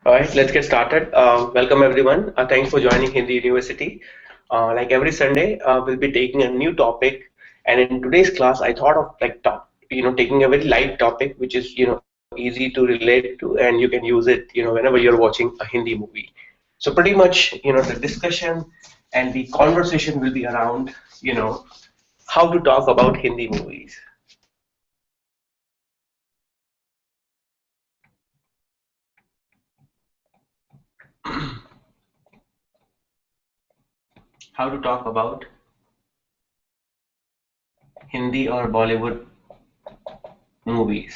All right, let's get started. Welcome everyone. Thanks for joining Hindi University. Like every Sunday, we'll be taking a new topic, and in today's class, I thought of taking a very light topic, which is easy to relate to, and you can use it, whenever you're watching a Hindi movie. So pretty much, the discussion and the conversation will be around, how to talk about Hindi movies. How to talk about Hindi or Bollywood movies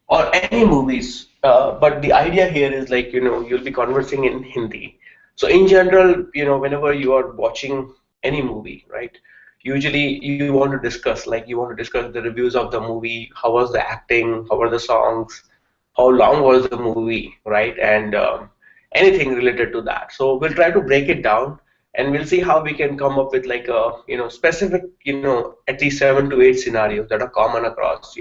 or any movies, but the idea here is like you'll be conversing in Hindi. So in general, whenever you are watching any movie, right, usually you want to discuss, like you want to discuss the reviews of the movie, how was the acting, how were the songs, how long was the movie, right, and anything related to that. So we'll try to break it down, and we'll see how we can come up with like a specific, at least 7 to 8 scenarios that are common across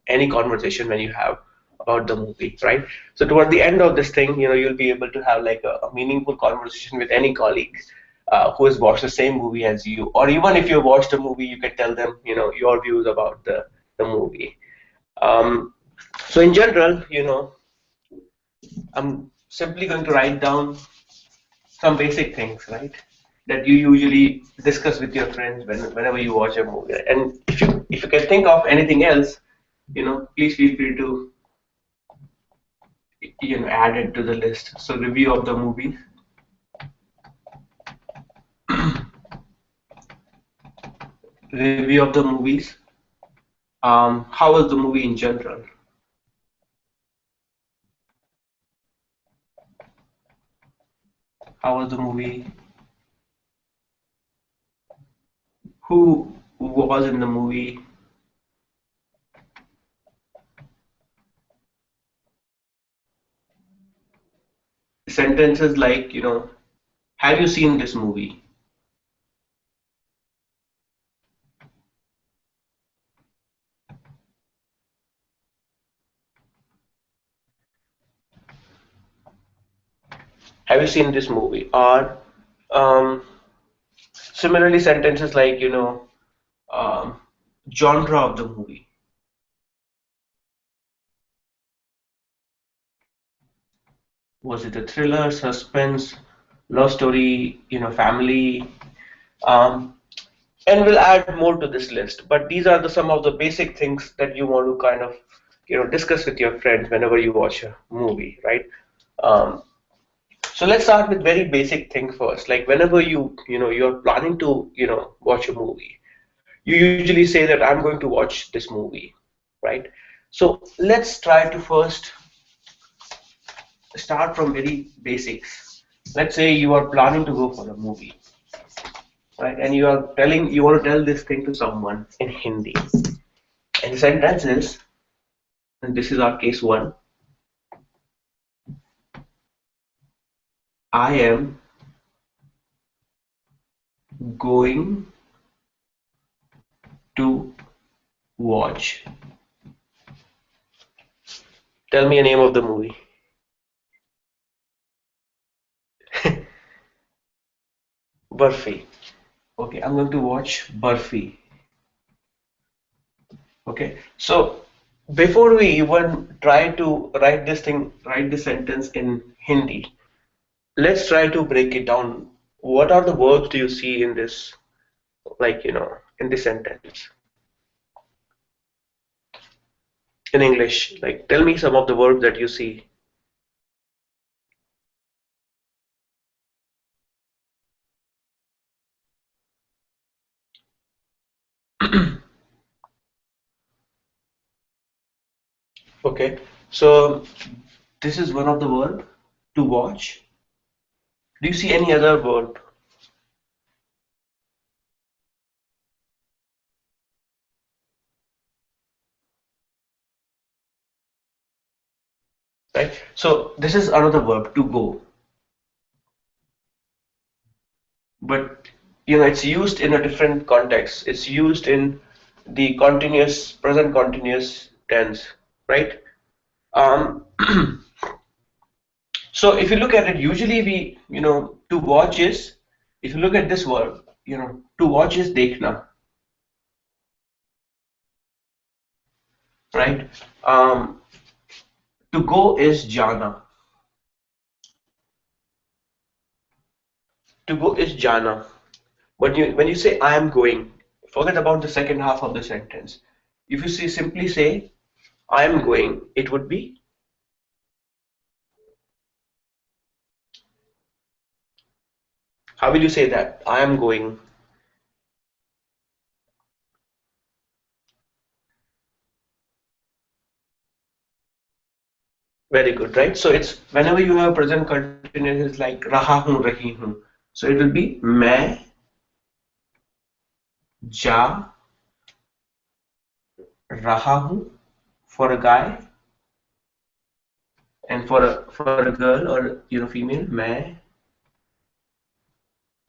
any conversation when you have about the movie, right? So toward the end of this thing, you'll be able to have like a meaningful conversation with any colleague who has watched the same movie as you, or even if you watched a movie, you can tell them, your views about the movie. Um, so in general, I'm simply going to write down some basic things, right? That you usually discuss with your friends whenever you watch a movie. And if you can think of anything else, please feel free to add it to the list. So review of the movie, review of the movies. How was the movie in general? How was the movie? Who was in the movie? Sentences like, have you seen this movie? Have you seen this movie? Or um, similarly, sentences like, um, genre of the movie. Was it a thriller, suspense, love story, family? Um, and we'll add more to this list. But these are some of the basic things that you want to kind of, discuss with your friends whenever you watch a movie, right? Um, so let's start with very basic thing first. Like whenever you're planning to, watch a movie, you usually say that I'm going to watch this movie, right? So let's try to first start from very basics. Let's say you are planning to go for a movie, right? And you want to tell this thing to someone in Hindi. And the sentence is, and this is our case one, I am going to watch. Tell me a name of the movie. Burfi. Okay, I'm going to watch Burfi. Okay, so before we even try to write this sentence in Hindi, let's try to break it down. What are the verbs do you see in this, like, in this sentence in English? Like, tell me some of the verbs that you see. Okay, so this is one of the verb to watch. Do you see any other verb? Right? So this is another verb to go, but it's used in a different context. It's used in the continuous present continuous tense, right? Um, So if you look at it, usually we, to watch is, if you look at this verb, to watch is dekhna, right? Um, to go is jana. To go is jana. But when you say I am going, forget about the second half of the sentence. If you simply say I am going, it would be, how will you say that? I am going. Very good, right? So it's whenever you have present continuous, it's like raha hu, rahi hu. So it will be मैं जा रहा हूँ for a guy, and for a girl or female, मैं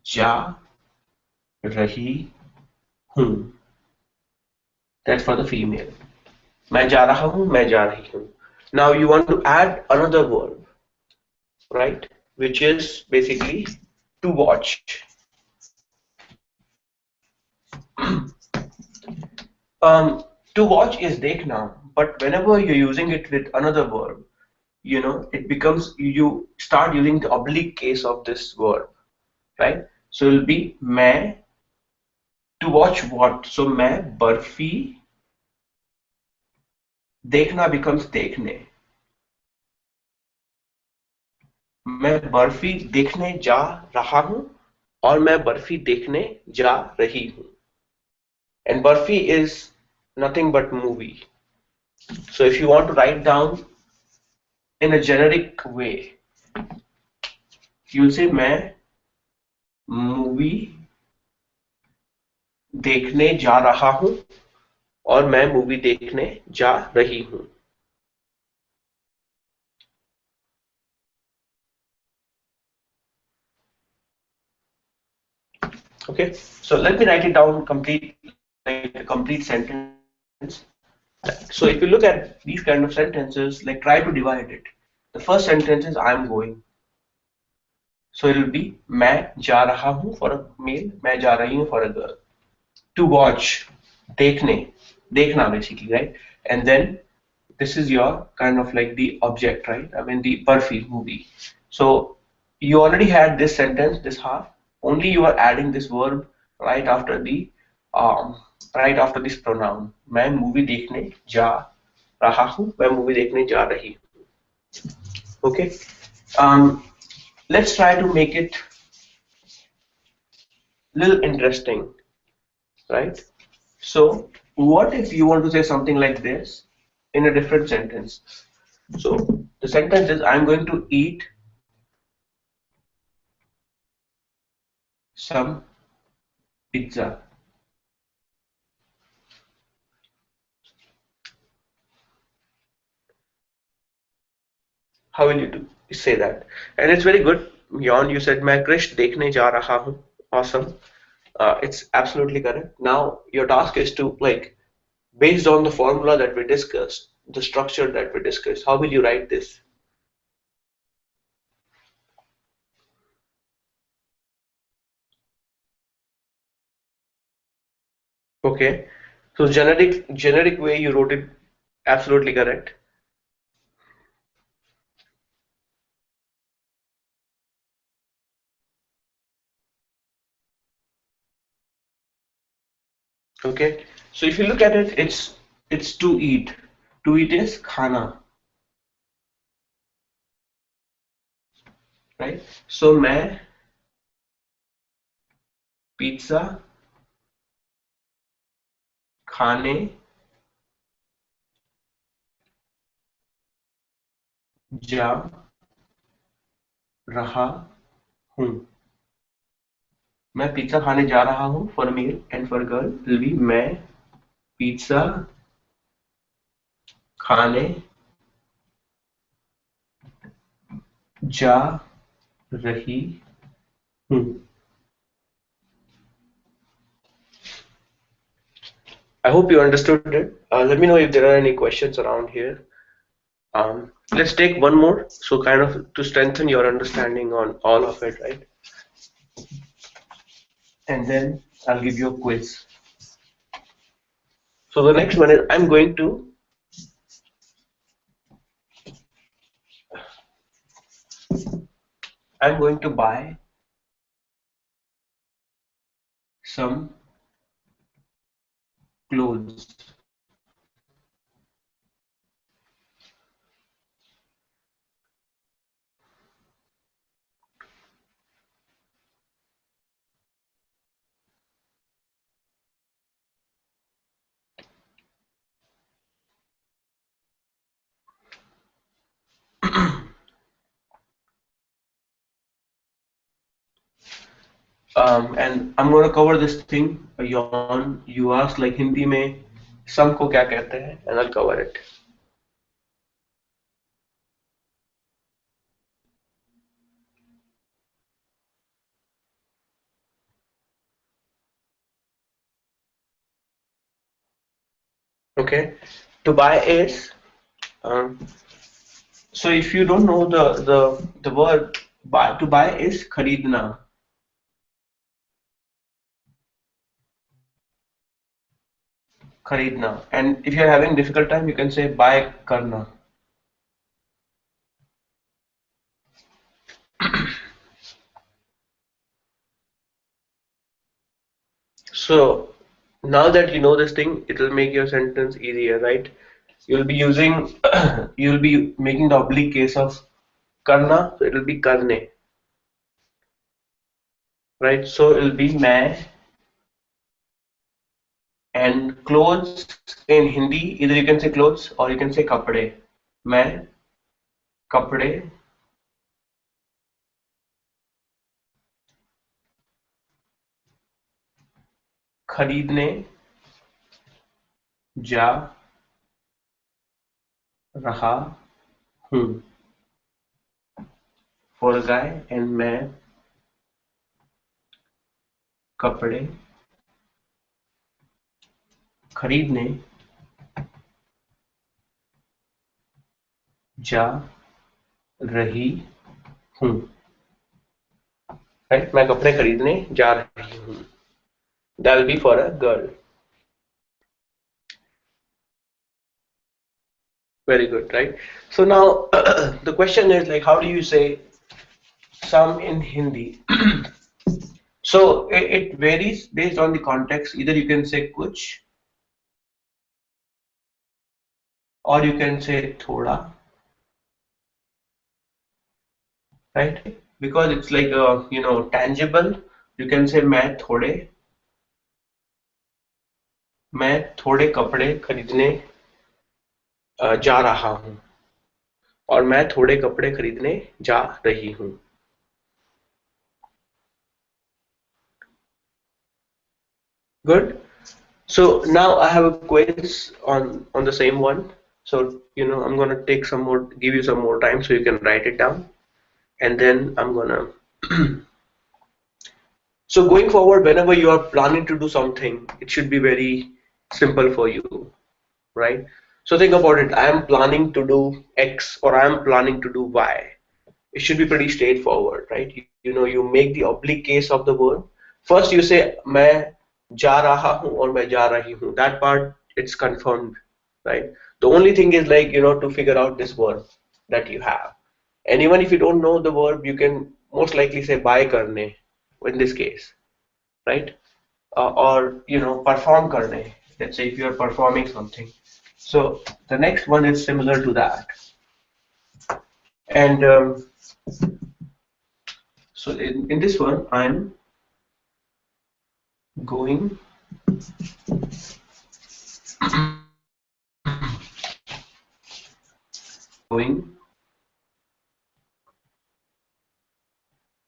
जा रही हूँ. That's for the female. मैं जा रहा हूँ, मैं जा रही हूँ. Now you want to add another verb, right? Which is basically to watch. To watch is dekhna, but whenever you're using it with another verb, it becomes, you start using the oblique case of this verb, right? So it'll be मैं, to watch what? So मैं बर्फी, देखना becomes देखने. मैं बर्फी देखने जा रहा हूँ और मैं बर्फी देखने जा रही हूँ. And Barfi is nothing but movie. So if you want to write down in a generic way, you'll say मैं मूवी देखने जा रहा हूँ और मैं मूवी देखने जा रही हूँ. Okay, so let me write it down complete, like a complete sentence. So if you look at these kind of sentences, like try to divide it. The first sentence is I'm going. So it will be मैं जा रहा हूँ for a male, मैं जा रही हूँ for a girl. To watch, देखने, देखना basically, right? And then this is your kind of like the object, right? I mean the Barfi movie. So you already had this sentence, this half. Only you are adding this verb right after the um, right after this pronoun. मैं movie देखने जा रहा हूँ, मैं movie देखने जा रही हूँ. Okay. Let's try to make it little interesting, right? So what if you want to say something like this in a different sentence? So the sentence is I'm going to eat some pizza. How will you say that? And it's very good. Yon, you said मैं कृष्ण देखने जा रहा हूँ. Awesome. It's absolutely correct. Now your task is to, like, based on the formula that we discussed, the structure that we discussed, how will you write this? Okay. So generic way you wrote it absolutely correct. Okay. So if you look at it, it's to eat. To eat is khana, right? So मैं pizza खाने जा रहा हूँ. मैं pizza खाने जा रहा हूँ for male, and for girl will be मैं पिज्जा खाने जा रही हूँ. I hope you understood it. Let me know if there are any questions around here. Let's take one more, so kind of to strengthen your understanding on all of it, right? And then I'll give you a quiz. So the next one is I'm going to buy some clothes. And I'm going to cover this thing beyond. You ask like Hindi में some को क्या कहते हैं, and I'll cover it. Okay, to buy is um, so if you don't know the word buy, to buy is खरीदना. खरीदना. And if you're having difficult time, you can say buy करना. So now that you know this thing, it will make your sentence easier, right? You'll be using, you'll be making the oblique case of करना, so it will be करने, right? So it will be मैं, and clothes in Hindi, either you can say clothes or you can say कपड़े. मैं कपड़े खरीदने जा रहा हूँ. For a guy, and मैं कपड़े खरीदने जा रही हूँ. Right? मैं कपड़े खरीदने जा रही हूँ. That'll be for a girl. Very good, right? So now the question is like, how do you say some in Hindi? So it varies based on the context. Either you can say kuch or you can say thoda, right? Because it's like tangible. You can say मैं थोड़े कपड़े खरीदने जा रहा हूँ, और मैं थोड़े कपड़े खरीदने जा रही हूँ. Good. So now I have a quiz on the same one. So I'm gonna take some more, give you some more time so you can write it down, and then I'm gonna. So going forward, whenever you are planning to do something, it should be very simple for you, right? So think about it. I am planning to do X or I am planning to do Y. It should be pretty straightforward, right? You make the oblique case of the word. First you say मैं जा रहा हूँ और मैं जा रही हूँ. That part it's confirmed, right? The only thing is like to figure out this verb that you have. And even if you don't know the verb, you can most likely say buy करने in this case, right? Or perform करने. Let's say if you are performing something. So the next one is similar to that. And so in this one, I'm going going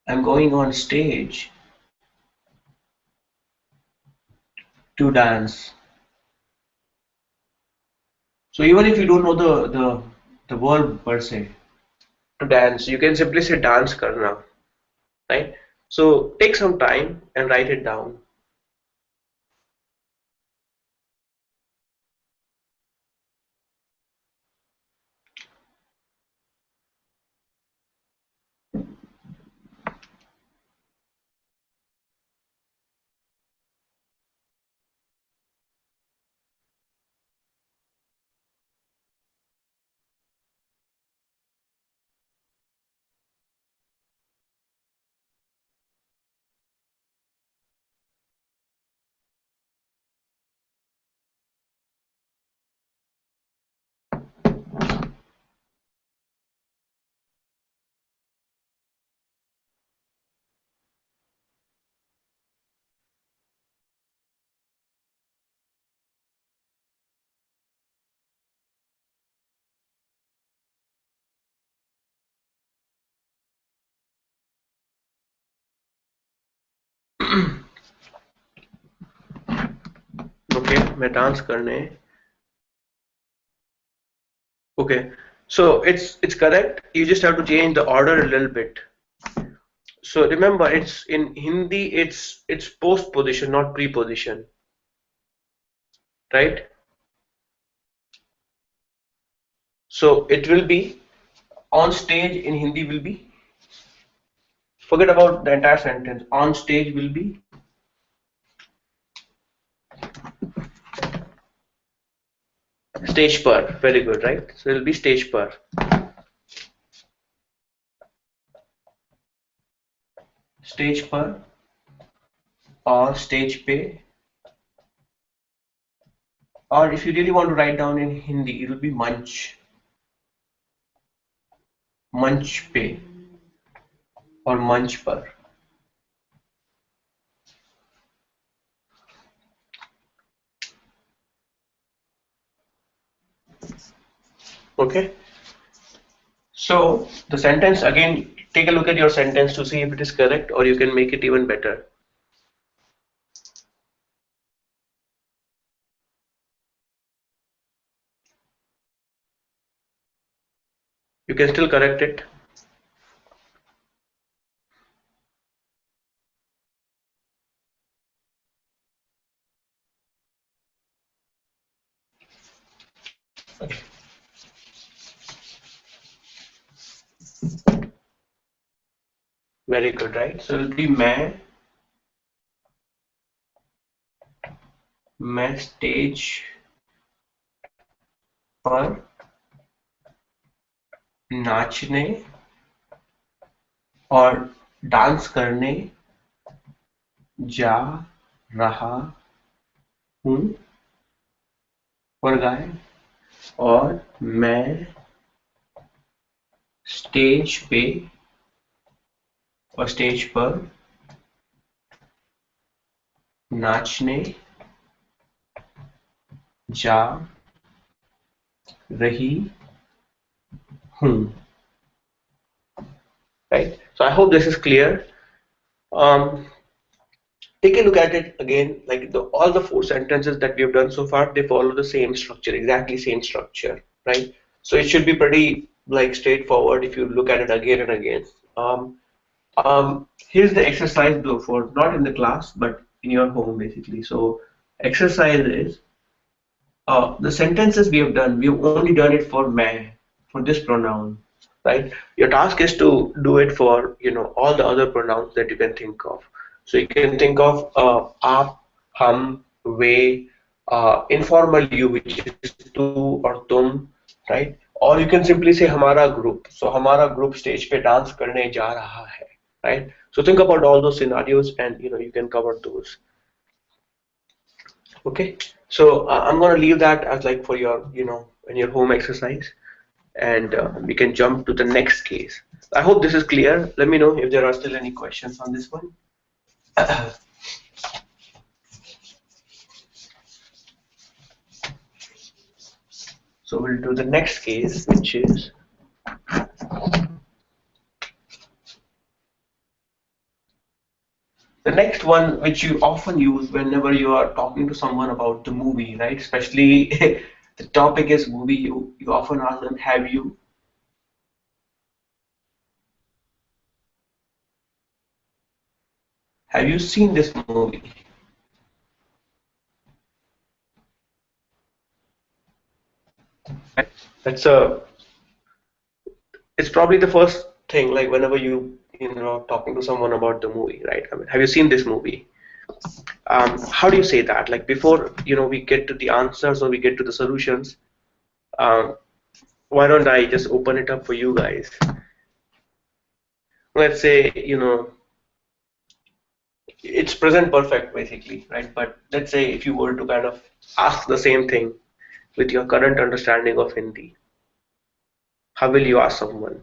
I'm going on stage to dance. So even if you don't know the verb per se, to dance, you can simply say dance karna, right? So take some time and write it down. मैं dance करने. Okay, so it's correct. You just have to change the order a little bit. So remember, it's in Hindi. It's post position, not preposition, right? So it will be on stage in Hindi will be. Forget about the entire sentence. On stage will be stage per. Very good, right? So it will be stage per. Stage per or stage pe. Or if you really want to write down in Hindi, it will be manch. Manch pe or manch par. Okay. So the sentence again, take a look at your sentence to see if it is correct or you can make it even better. You can still correct it. Very good, right? So it will be मैं stage पर नाचने और dance करने जा रहा हूँ और गाए और मैं स्टेज पे और स्टेज पर नाचने जा रही हूँ. Right? So I hope this is clear. Um, Take a look at it again. Like all the four sentences that we have done so far, they follow the same structure, exactly same structure, right? So it should be pretty like straightforward if you look at it again and again. Here's the exercise though for not in the class but in your home basically. So exercise is the sentences we have done. We have only done it for मैं, for this pronoun, right? Your task is to do it for all the other pronouns that you can think of. So you can think of आप, हम, वे, informal you, which is तू or तुम, right? Or you can simply say हमारा group. So हमारा group stage पे dance करने जा रहा है, right? So think about all those scenarios and you can cover those. Okay, so I'm gonna leave that as like for your in your home exercise, and we can jump to the next case. I hope this is clear. Let me know if there are still any questions on this one. So we'll do the next case, which is the next one, which you often use whenever you are talking to someone about the movie, right? Especially the topic is movie. You often ask them, have you seen this movie? That's a it's probably the first thing like whenever you talking to someone about the movie, right? I mean, have you seen this movie? How do you say that? Like before we get to the answers or we get to the solutions, um, why don't I just open it up for you guys? Let's say it's present perfect basically, right? But let's say if you were to kind of ask the same thing with your current understanding of Hindi, how will you ask someone?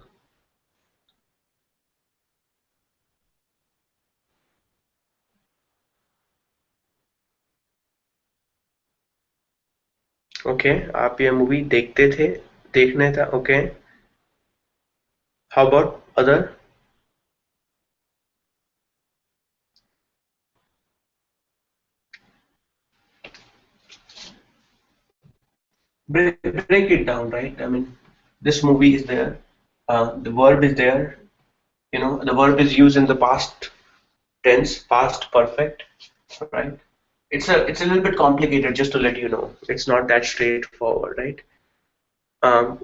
Okay, आप ये movie देखते थे, देखने था, okay. How about other? break it down, right? I mean, this movie is there, the verb is there, the verb is used in the past tense, past perfect, right? It's a little bit complicated, just to let you know. It's not that straightforward, right?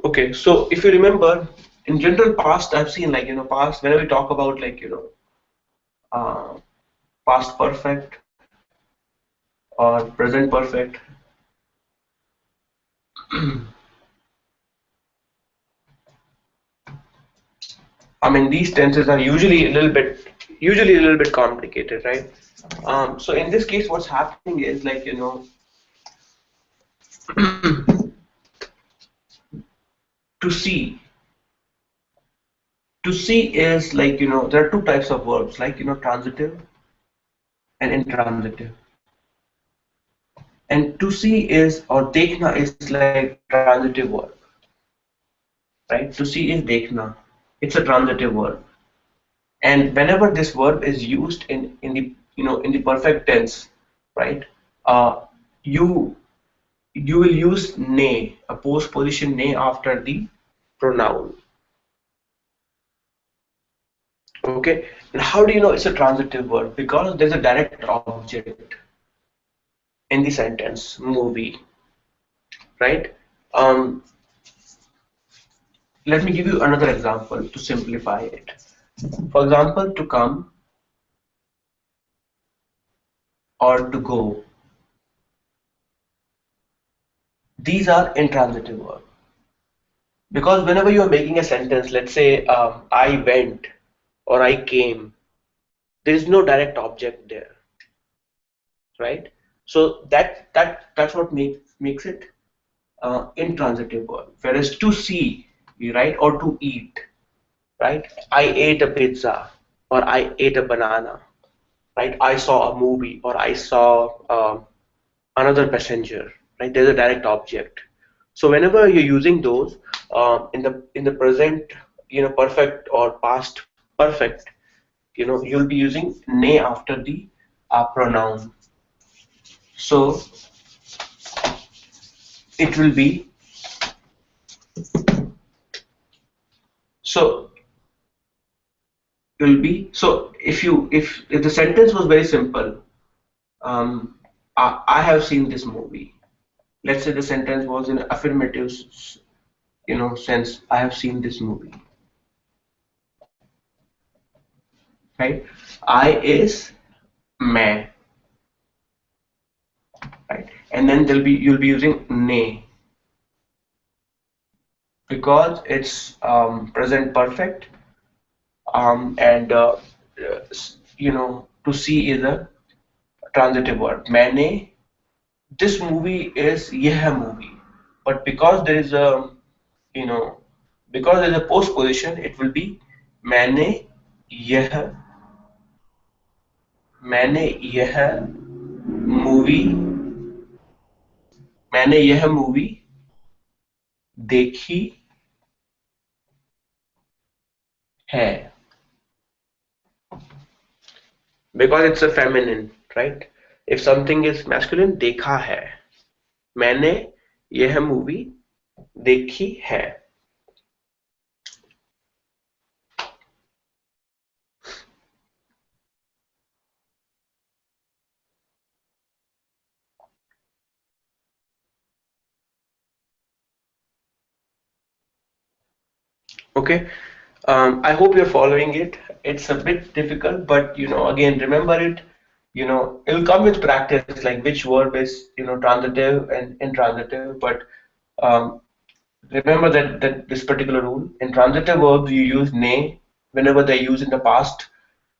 Okay, so if you remember, in general, past I've seen, like, past, whenever we talk about, like, uh, past perfect or present perfect, I mean, these tenses are usually a little bit complicated, right? So in this case, what's happening is, like, to see. To see is, like, there are two types of verbs, like, transitive and intransitive. And to see is, or dekhna is, like, transitive verb, right? To see is dekhna. It's a transitive verb. And whenever this verb is used in the perfect tense, right? Uh, you you will use ne, a postposition ne after the pronoun. Okay. And how do you know it's a transitive verb? Because there's a direct object in the sentence movie, right? Um, Let me give you another example to simplify it. For example, to come or to go. These are intransitive verbs. Because whenever you are making a sentence, let's say, I went or I came, there is no direct object there, right? So that's what makes it intransitive verb. Whereas to see, right, or to eat, right? I ate a pizza or I ate a banana, right? I saw a movie or I saw another passenger, right? There's a direct object. So whenever you're using those in the present, perfect or past perfect, you'll be using ne after the pronoun. So it will be, so so if the sentence was very simple, I have seen this movie. Let's say the sentence was in affirmative, sense. I have seen this movie, right? I is मैं, right? And then you'll be using ne because it's present perfect, and to see is a transitive verb. मैंने, this movie is यह movie, but because there is a, you know because there is a post position, it will be मैंने यह मैंने यह movie मैंने यह movie देखी है, because it's a feminine, right? If something is masculine, देखा है, मैंने यह मूवी देखी है. Okay. I hope you're following it. It's a bit difficult, but, again, remember it. It'll come with practice, like which verb is, transitive and intransitive. But um, remember that this particular rule. In transitive verbs, you use ne whenever they're used in the past,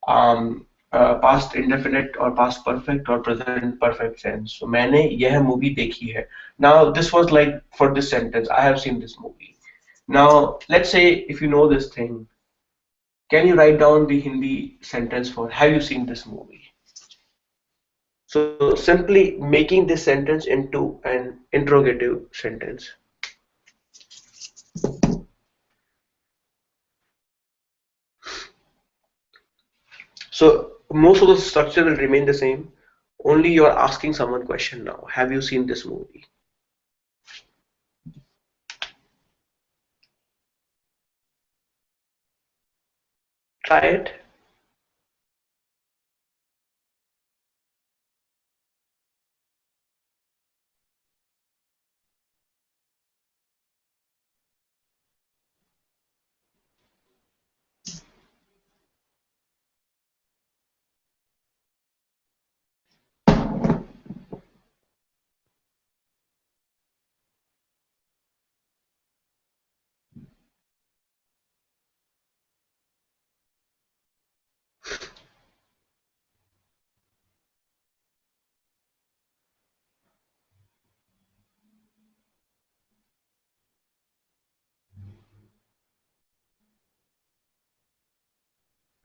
past indefinite or past perfect or present perfect sense. So मैंने यह movie देखी है. Now this was like for this sentence. I have seen this movie. Now let's say if you know this thing, can you write down the Hindi sentence for have you seen this movie? So simply making this sentence into an interrogative sentence. So most of the structure will remain the same. Only you're asking someone question now. Have you seen this movie? try it.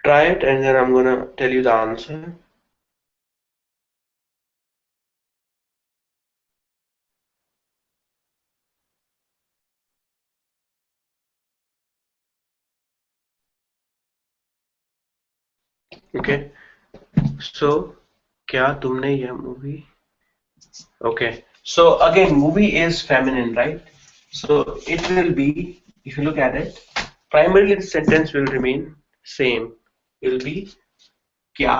Try it, and then I'm gonna tell you the answer. Okay. So, क्या तुमने यह movie? Okay. So again, movie is feminine, right? So it will be, if you look at it, primarily the sentence will remain same. It will be क्या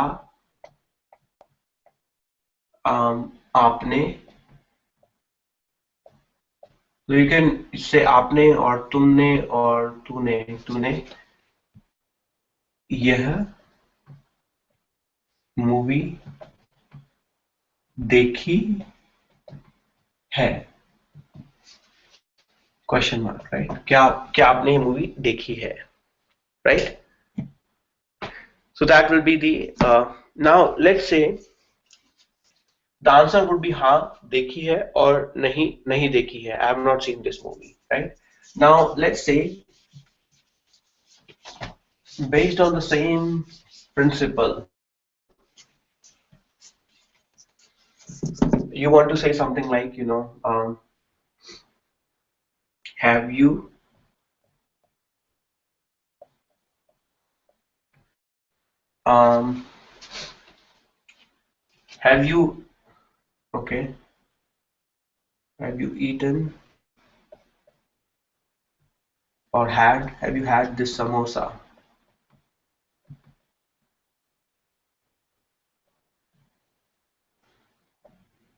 आपने. So you can say आपने or तुमने or तूने. तूने यह movie देखी है? Question mark, right? क्या क्या आपने ये मूवी देखी है, right? So that will be the now let's say the answer would be हाँ देखी है और नहीं नहीं देखी है. I have not seen this movie, right? Now let's say based on the same principle, you want to say something like, have you um, have you okay, have you eaten or have you had this samosa?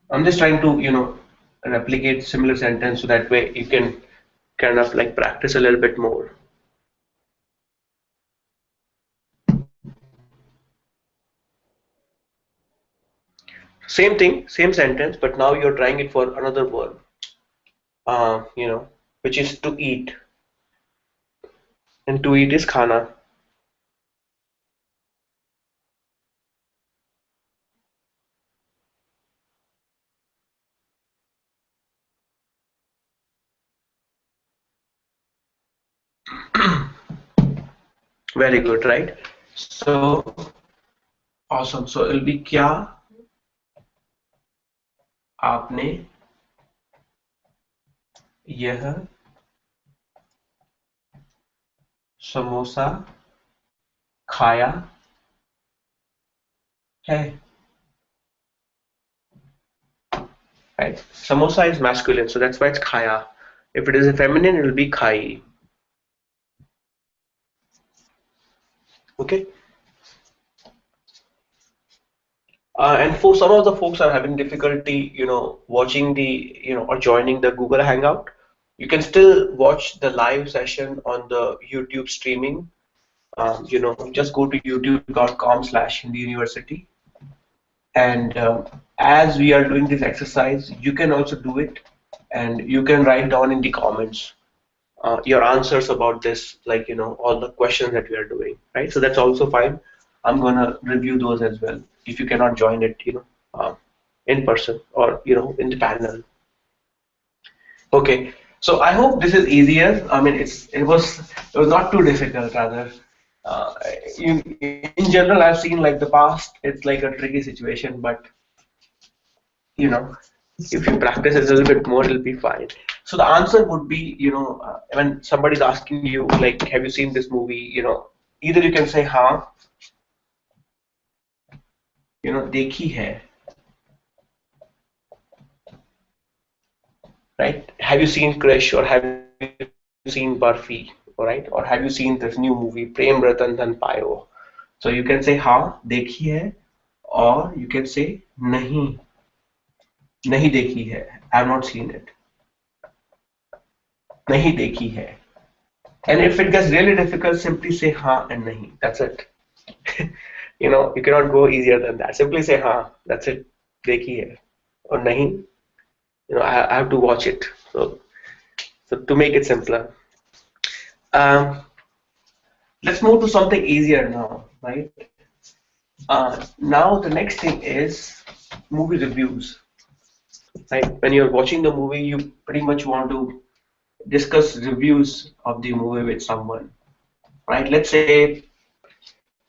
I'm just trying to replicate similar sentence so that way you can kind of like practice a little bit more. Same thing, same sentence, but now you're trying it for another verb, which is to eat, and to eat is khana. Very good, right? So awesome. So it'll be क्या आपने यह समोसा खाया है, right? Samosa is masculine, so that's why it's khaya. If it is a feminine, it will be khai. Okay. And for some of the folks are having difficulty, watching the, or joining the Google Hangout, you can still watch the live session on the YouTube streaming. Just go to youtube.com/Hindi University. And as we are doing this exercise, you can also do it, and you can write down in the comments your answers about this, like all the questions that we are doing, right? So that's also fine. I'm gonna review those as well if you cannot join it, in person or in the panel. Okay, so I hope this is easier. I mean, it was not too difficult, rather. Uh, in general, I've seen like the past, it's like a tricky situation, but you know if you practice a little bit more, it'll be fine. So the answer would be, when somebody's asking you like, have you seen this movie, either you can say हाँ, देखी है, right? Have you seen Krish or have you seen Barfi? right? Or have you seen this new movie, Prem Ratan Dhan Payo? So you can say हाँ देखी है, or you can say नहीं नहीं देखी है, I have not seen it, नहीं देखी है. And if it gets really difficult, simply say हाँ and nahi. That's it. You cannot go easier than that. Simply say हाँ. That's it. देखी है. Or nahi. I have to watch it. So to make it simpler. Um, let's move to something easier now, right? Now the next thing is movie reviews. Right? When you're watching the movie, you pretty much want to discuss reviews of the movie with someone, right? Let's say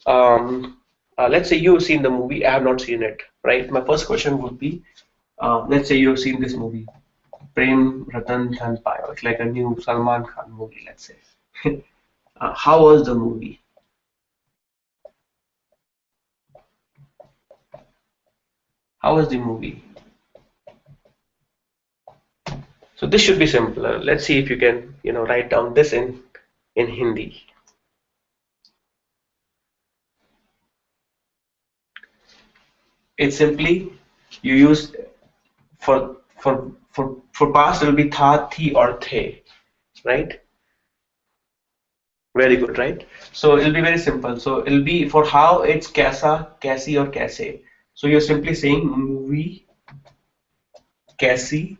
you've seen the movie, I have not seen it, right? My first question would be, let's say you've seen this movie, Prem Ratan Dhan Payo. It's like a new Salman Khan movie, let's say. How was the movie? How was the movie? So this should be simpler. Let's see if you can, write down this in Hindi. It's simply you use for past it will be tha, thi, or the, right? Very good, right? So it'll be very simple. So it'll be for how it's kaisa, kaisi, or kaise. So you're simply saying movie kaisi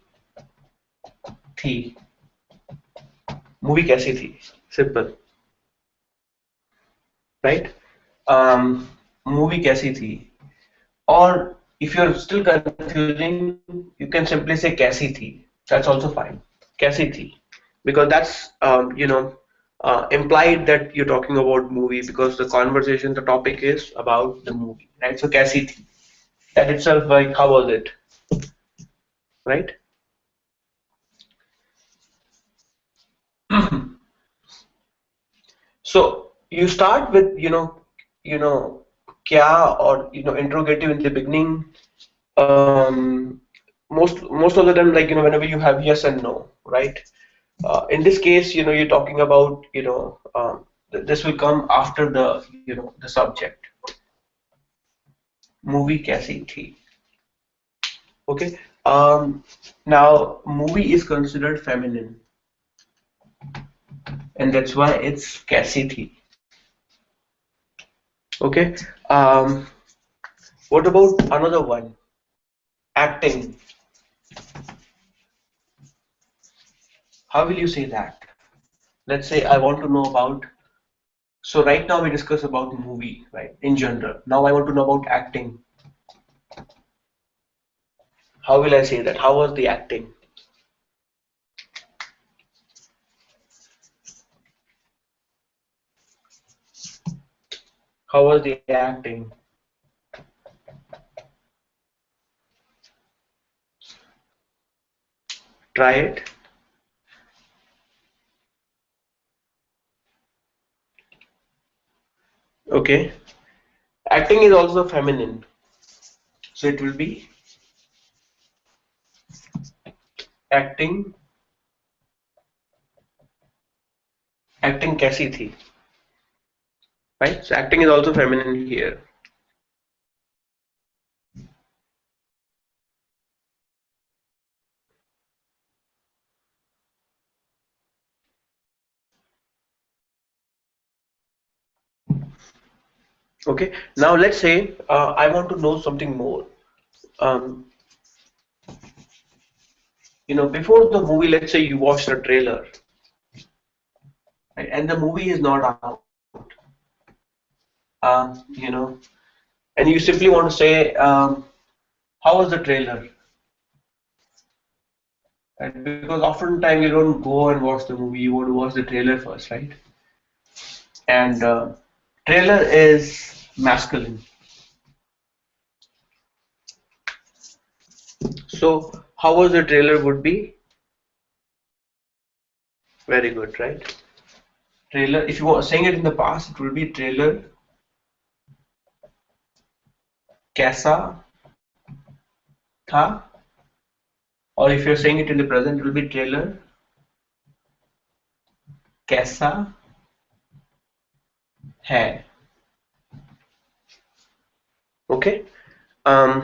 thi. Movie kaisi thi. Simple, right? Movie kaisi thi. Or if you're still confusing, you can simply say kaisi thi. That's also fine. Kaisi thi. Because that's implied that you're talking about movie because the conversation, the topic is about the movie, right? So kaisi thi. That itself, like, how was it, right? So you start with kya, or interrogative in the beginning. Um, most of the time, like whenever you have yes and no, right? In this case, you're talking about this will come after the subject. Movie kaisi thi. Okay. Now movie is considered feminine, and that's why it's kaisi thi. Okay. Um, what about another one? Acting. How will you say that? Let's say I want to know about. So right now we discuss about movie, right? In general. Now I want to know about acting. How will I say that? How was the acting? How was the acting? Try it. Okay. Acting is also feminine. So it will be acting. Acting कैसी थी? Right? So acting is also feminine here. Okay. Now let's say I want to know something more. Um, before the movie, let's say you watched a trailer, right, and the movie is not out. Um, you know, and you simply want to say, how was the trailer? Right? Because oftentimes you don't go and watch the movie, you want to watch the trailer first, right? And trailer is masculine. So how was the trailer would be? Very good, right? Trailer, if you were saying it in the past, it will be trailer कैसा था, or if you're saying it in the present, it will be trailer कैसा है. Okay. Um,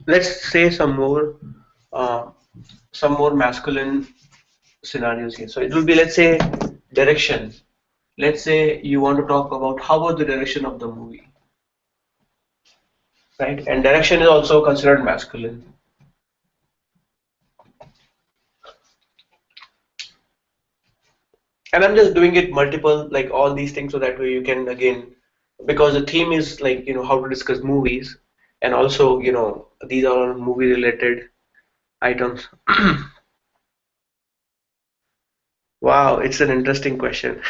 let's say uh, some more masculine scenarios here. So it will be, let's say, direction. Let's say you want to talk about how was the direction of the movie, right? And direction is also considered masculine. And I'm just doing it multiple, like all these things, so that way you can again, because the theme is like, how to discuss movies, and also, these are all movie related items. Wow, it's an interesting question.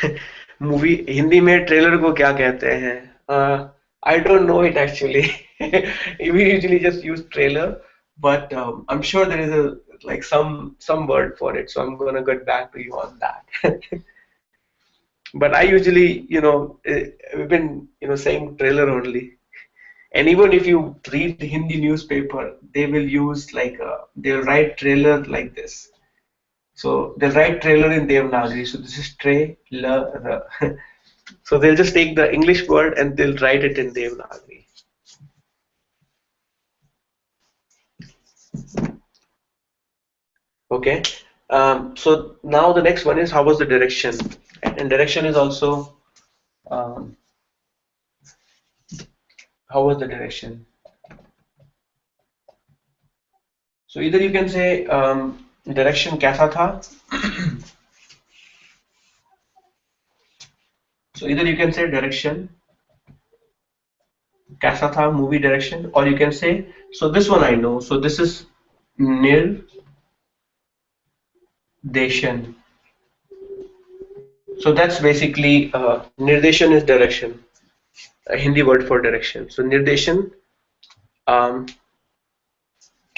Movie Hindi में trailer को क्या कहते हैं? I don't know it actually. We usually just use trailer, but I'm sure there is a like some word for it, so I'm gonna get back to you on that. But I usually, we've been, saying trailer only. And even if you read the Hindi newspaper, they will use like they'll write trailer like this. So they'll write trailer in Devanagari. So this is trailer. So they'll just take the English word and they'll write it in Devanagari. Okay. So now the next one is how was the direction? And direction is also um, how was the direction? So either you can say direction कैसा था? So either you can say direction कैसा था, movie direction, or you can say, so this one I know. So this is nirdeshan. So that's basically nirdeshan is direction, a Hindi word for direction. So nirdeshan um,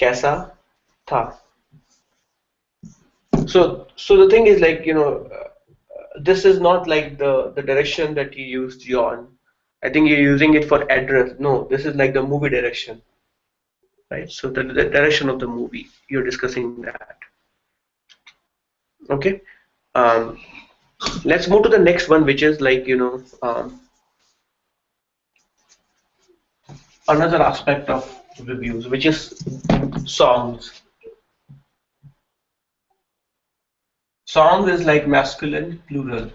कैसा था. So the thing is like, this is not like the direction that you used, John. I think you're using it for address. No, this is like the movie direction, right? So the direction of the movie, you're discussing that. Okay. Um, let's move to the next one, which is like, another aspect of reviews, which is songs. Songs is like masculine plural,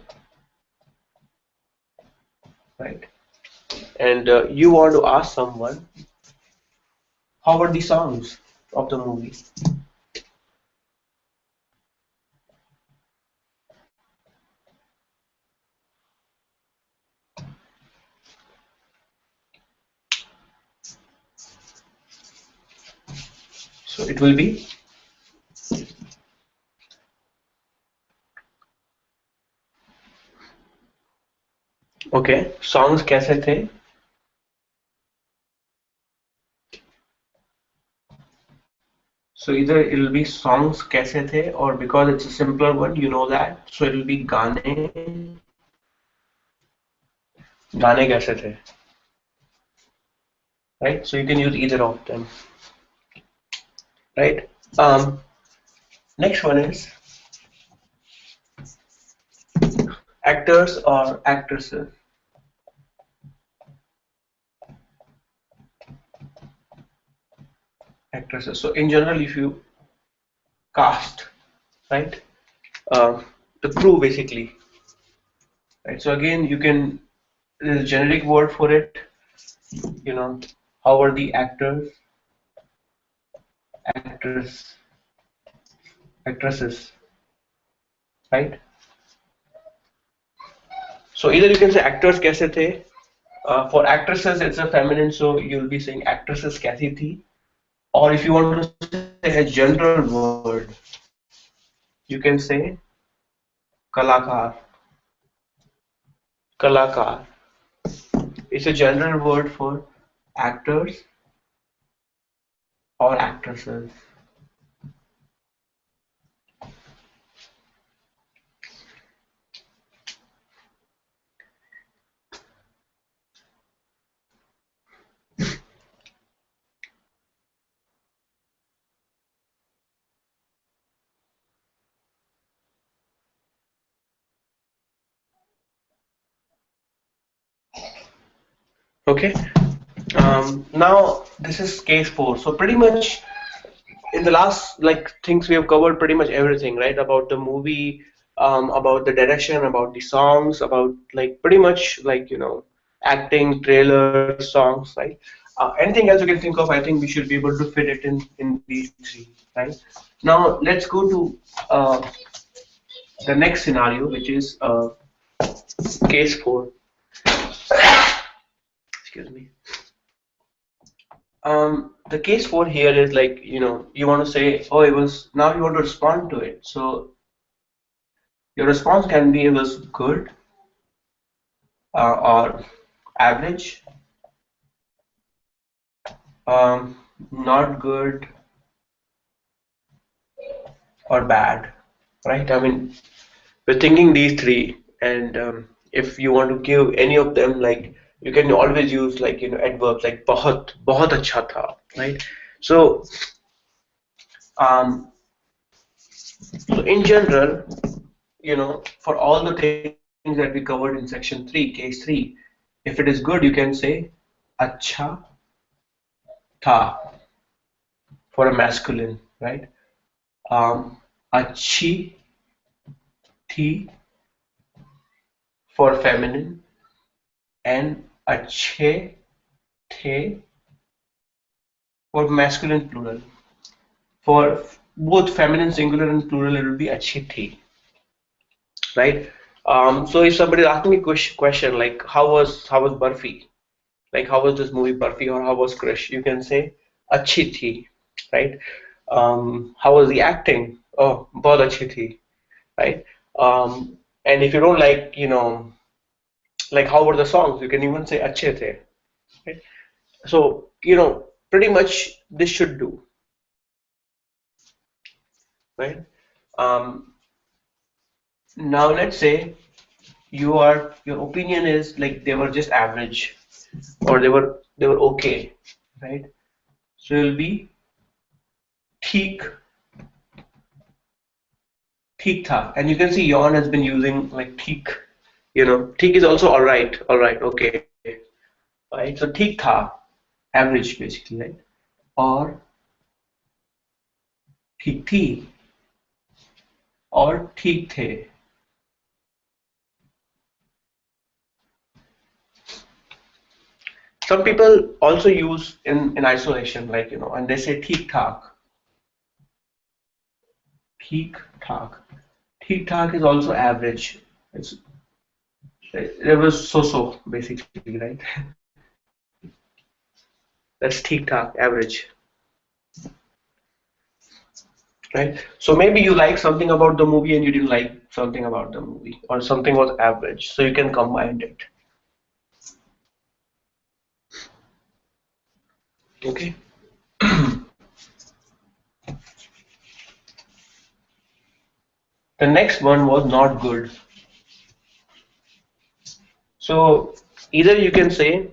right? And you want to ask someone, how are the songs of the movie? So it will be, okay, songs कैसे थे? So either it will be songs कैसे थे, or because it's a simpler one, you know that. So it will be गाने, गाने कैसे थे, right? So you can use either of them, right? Um, next one is actors or actresses. Actresses. So in general, if you cast, right, uh, the crew basically, right? So again, you can, there's a generic word for it. You know, how are the actors, actors, actresses, right? So either you can say actors कैसे थे. For actresses, it's a feminine, so you'll be saying actresses कैसी थी. Or if you want to say a general word, you can say कलाकार. कलाकार. It's a general word for actors or actresses. Okay. Now this is case four. So pretty much in the last like things we have covered pretty much everything, right? About the movie, about the direction, about the songs, about like pretty much like acting, trailers, songs, right? Anything else you can think of, I think we should be able to fit it in these three, right? Now let's go to uh, the next scenario, which is case four. Excuse me. The case for here is like, you want to say, oh, it was, now you want to respond to it. So your response can be it was good, or average, not good, or bad, right? I mean, we're thinking these three, and if you want to give any of them, like you can always use like adverbs like बहुत अच्छा था, right? So um, so in general, for all the things that we covered in section 3, case 3, if it is good, you can say अच्छा था for a masculine, right? अच्छी थी for feminine, and अच्छे थे for masculine plural. For both feminine singular and plural, it will be अच्छी थी, right? So if somebody is asking me question like how was Barfi, like how was this movie Barfi, or how was Krish, you can say अच्छी थी, right? How was the acting? Oh, बहुत अच्छी थी, right? And if you don't like how were the songs, you can even say अच्छे थे, right? So pretty much this should do, right? Um, Now let's say your opinion is like they were just average, or they were okay, right? So it'll be ठीक ठीक था, and you can see Yon has been using like ठीक, ठीक is also all right, okay, right? So ठीक था, average basically, right? Or ठीक थी, or ठीक थे. Some people also use in isolation, like and they say ठीक ठाक, ठीक ठाक. ठीक ठाक is also average. It's it was so basically, right? That's ठीक ठाक, average, right? So maybe you like something about the movie and you didn't like something about the movie, or something was average, so you can combine it. Okay. The next one was not good. So either you can say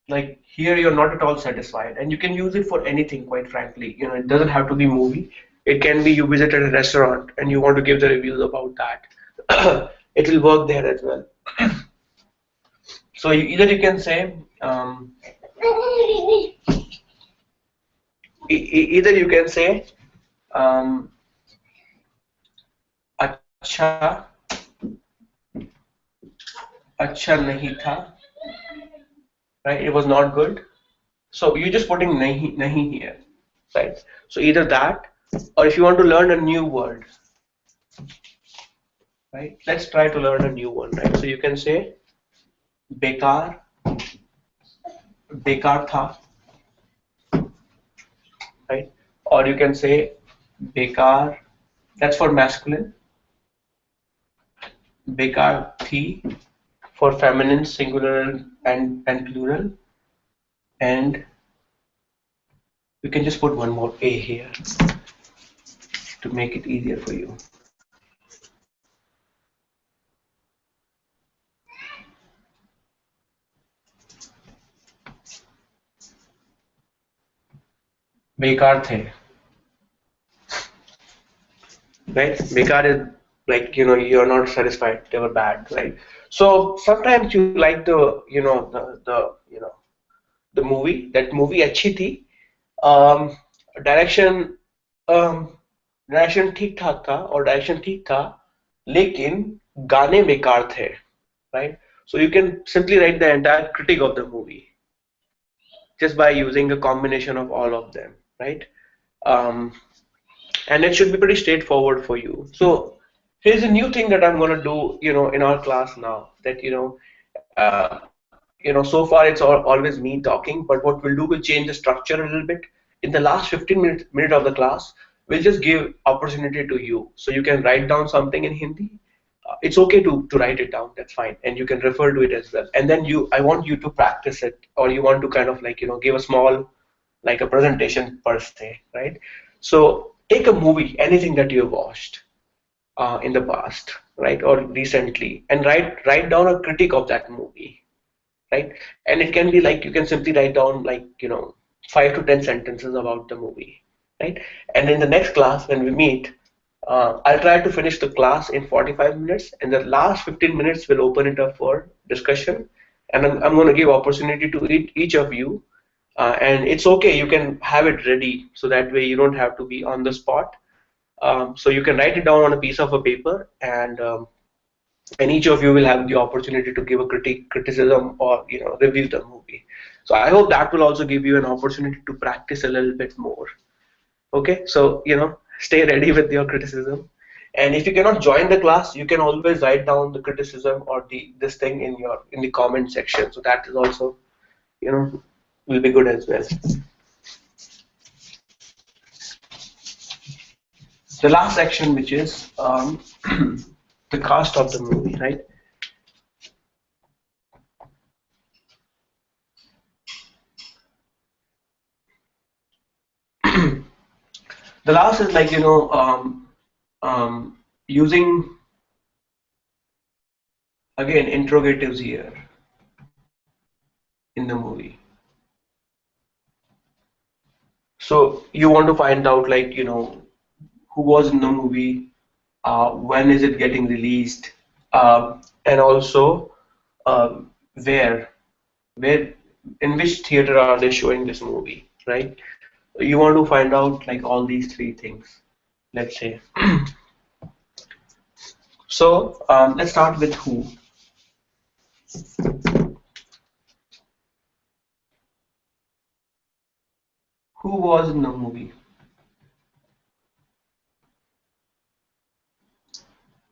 like here you're not at all satisfied, and you can use it for anything, quite frankly. It doesn't have to be movie. It can be you visited a restaurant and you want to give the reviews about that. It will work there as well. So either you can say either you can say um, अच्छा अच्छा नहीं था, right? It was not good. So you're just putting nahi here, right? So either that, or if you want to learn a new word, right? Let's try to learn a new one, right? So you can say बेकार, बेकार था, right? Or you can say बेकार, that's for masculine, बेकार थी for feminine singular and plural, and you can just put one more a here to make it easier for you. बेकार थे, right? Bekar is like you're not satisfied, they were bad, right? So sometimes you like the movie, that movie अच्छी थी, um, direction direction ठीक ठाक था और direction ठीक था, लेकिन गाने बेकार थे, right? So you can simply write the entire critique of the movie just by using a combination of all of them, right? Um, and it should be pretty straightforward for you. So here's a new thing that I'm going to do, in our class now. That so far it's always me talking, but what we'll do, we'll change the structure a little bit. In the last 15 minute of the class, we'll just give opportunity to you, so you can write down something in Hindi. It's okay to write it down, that's fine, and you can refer to it as well. And then I want you to practice it, or you want to kind of like give a small, like a presentation per se, right? So take a movie, anything that you have watched in the past, right, or recently, and write down a critique of that movie, right? And it can be like, you can simply write down like 5 to 10 sentences about the movie, right? And in the next class when we meet, I'll try to finish the class in 45 minutes, and the last 15 minutes we'll open it up for discussion, and I'm going to give opportunity to each of you, and it's okay, you can have it ready, so that way you don't have to be on the spot. So you can write it down on a piece of a paper, and each of you will have the opportunity to give a criticism, or review the movie. So I hope that will also give you an opportunity to practice a little bit more. Okay, so stay ready with your criticism, and if you cannot join the class, you can always write down the criticism or the this thing in the comment section, so that is also you know will be good as well. The last section, which is the cast of the movie, right? The last is like using again interrogatives here in the movie. So you want to find out like who was in the movie, when is it getting released, and also where where in which theater are they showing this movie, right? You want to find out like all these three things, let's say. So let's start with who was in the movie,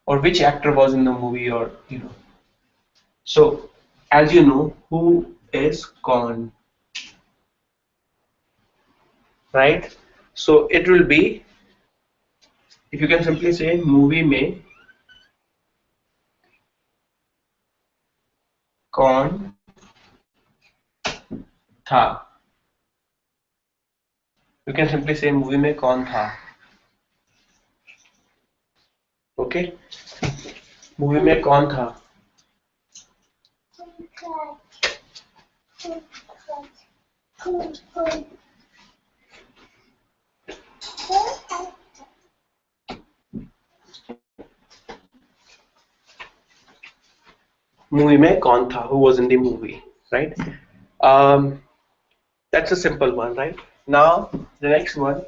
or which actor was in the movie, or so as you know, who is con, right? So it will be, if you can simply say movie में कौन था, you can simply say movie में कौन था. Okay, movie में कौन था. Movie में कौन था, who was in the movie, right? um, that's a simple one, right? Now the next one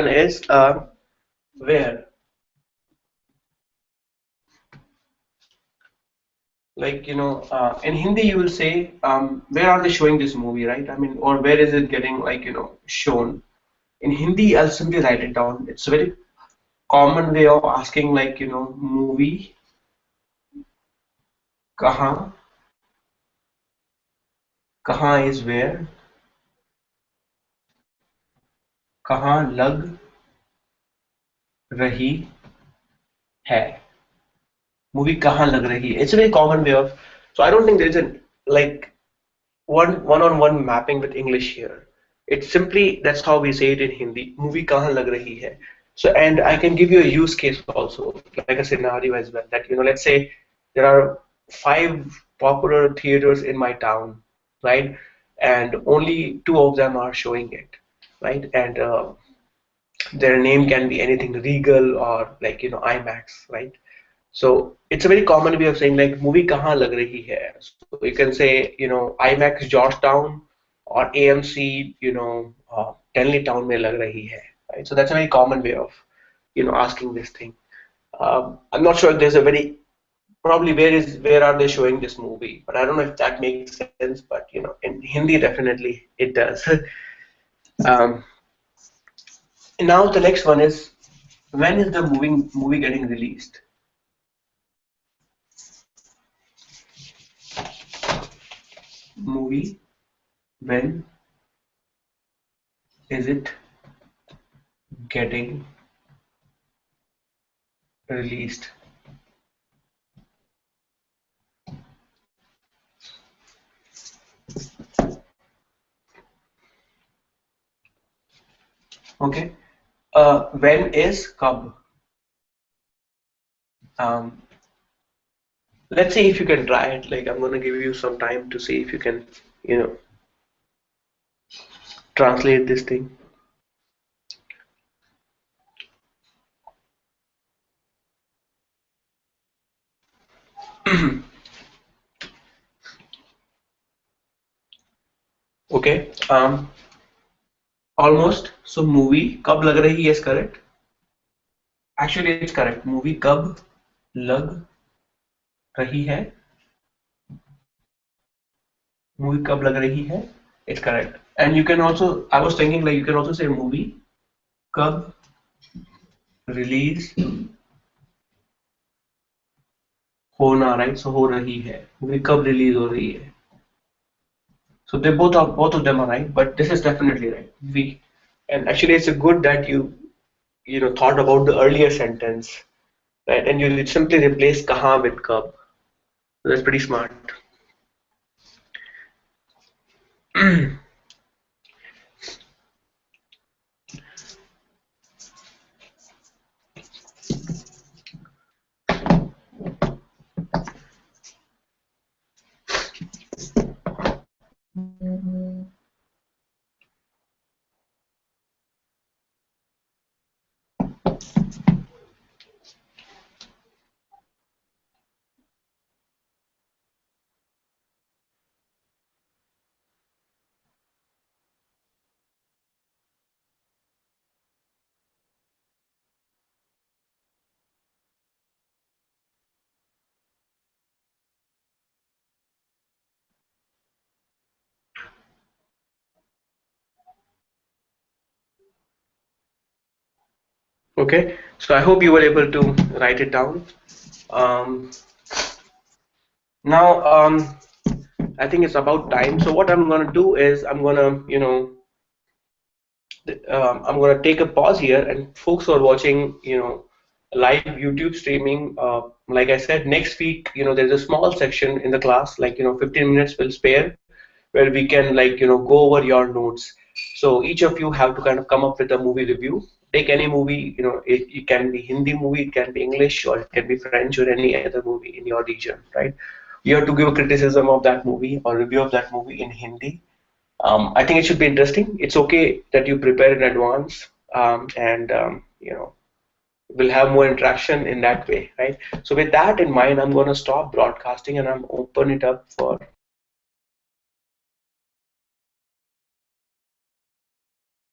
is where, like in Hindi you will say where are they showing this movie, right? I mean, or where is it getting like shown. In Hindi, I'll simply write it down. It's a very common way of asking, like movie kahan, kahan is where, kahan lag rahi hai, movie kahan lag rahi hai. It's a very common way of, so I don't think there is a like one-on-one mapping with English here. It's simply, that's how we say it in Hindi, movie kahan lag rahi hai. So, and I can give you a use case also, like a scenario as well, that let's say there are 5 popular theaters in my town, right? And only 2 of them are showing it, right? And Their name can be anything Regal or like IMAX, right? So it's a very common way of saying like movie kahan lag rahi hai. So you can say IMAX Georgetown or AMC Tenley Town mein lag rahi hai, right? So that's a very common way of asking this thing. I'm not sure if there's a very probably where are they showing this movie, but I don't know if that makes sense. But in Hindi definitely it does. um, Now the next one is, when is the movie getting released? Movie, when is it getting released? Okay. When is kab? Um, let's see if you can try it. Like I'm gonna give you some time to see if you can, you know, translate this thing. Okay. Almost. So movie कब लग रही है is correct. Actually, it's correct. Movie कब लग रही है. Movie कब लग रही है. It's correct. And you can also. I was thinking like you can also say movie कब रिलीज होना, राइट? सो हो रही है, मूवी कब रिलीज हो रही है. So they both of them are right, but this is definitely right. And actually it's good that you thought about the earlier sentence, right? And you simply replace kaha with kab. So that's pretty smart. Okay, so I hope you were able to write it down. Um, Now, I think it's about time. So what I'm gonna do is I'm gonna take a pause here, and folks who are watching, live YouTube streaming, like I said, next week, there's a small section in the class, like 15 minutes will spare, where we can like go over your notes. So each of you have to kind of come up with a movie review. Take any movie, it can be Hindi movie, it can be English, or it can be French, or any other movie in your region, right? You have to give a criticism of that movie or review of that movie in Hindi. I think it should be interesting. It's okay that you prepare in advance, and we'll have more interaction in that way, right? So with that in mind, I'm going to stop broadcasting and I'm open it up for